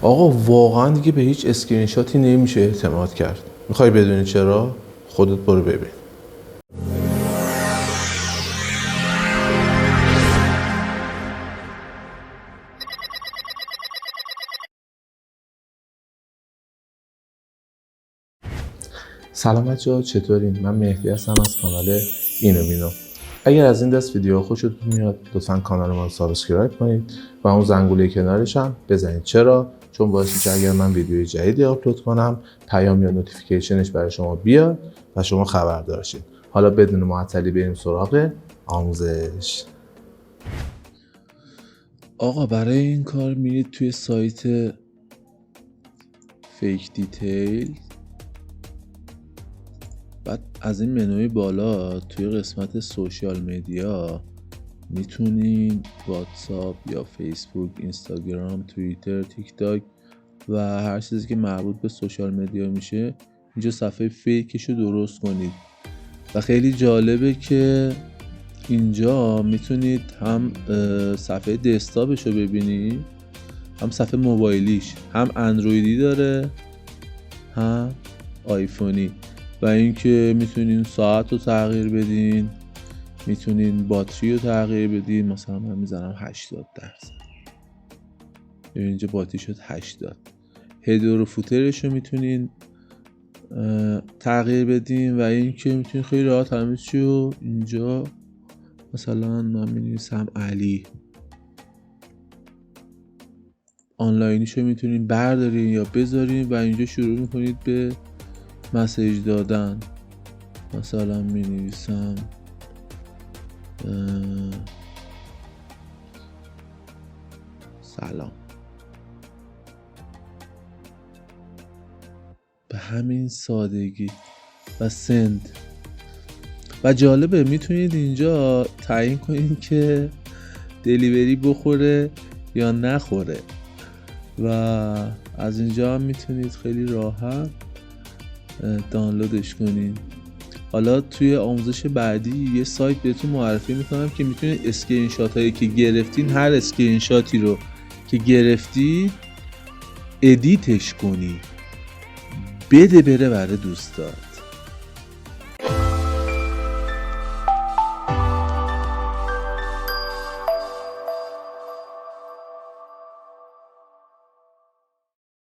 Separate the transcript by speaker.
Speaker 1: آقا واقعا دیگه به هیچ اسکرین شاتی نمیشه اعتماد کرد. میخوای بدونی چرا؟ خودت برو ببین. سلام بچه‌ها، چطورین؟ من مهدی هستم از کانال اینو مینو. اگر از این دست ویدیو خوشتون میاد لطفاً کانال ما رو سابسکرایب کنید و اون زنگوله کنارش هم بزنید. چرا؟ چون باعث میشه اگر من ویدیوی جدیدی آپلود کنم پیام یا نوتیفیکیشنش برای شما بیاد و شما خبردار شید. حالا بدون معطلی بریم سراغ آموزش. آقا برای این کار میرید توی سایت فیک دیتیل، بعد از این منوی بالا توی قسمت سوشال مدیا میتونین واتساپ یا فیسبوک، اینستاگرام، توییتر، تیک تاک و هر چیزی که مربوط به سوشال مدیا میشه اینجا صفحه فیکشو درست کنید. و خیلی جالبه که اینجا میتونید هم صفحه دسکتاپشو ببینید، هم صفحه موبایلیش، هم اندرویدی داره هم آیفونی. و اینکه میتونین ساعت رو تغییر بدین، میتونین باتری رو تغییر بدین. مثلا من میزنم 80%، اینجا باتری شد 80. هدر و فوترش رو میتونین تغییر بدین و اینکه میتونین خیلی راحت همه چی رو اینجا مثلا من مینویسم علی، آنلاینیشو میتونین بردارین یا بذارین و اینجا شروع میکنید به مسیج دادن. مثلا مینویسم سلام، به همین سادگی و سند. و جالبه میتونید اینجا تعیین کنید که دلیوری بخوره یا نخوره و از اینجا هم میتونید خیلی راحت دانلودش کنید. حالا توی آموزش بعدی یه سایت بهتون معرفی میکنم که میتونید اسکرین شات هایی که گرفتین، هر اسکرین شاتی رو که گرفتید ادیتش کنی بده بره برای دوستات.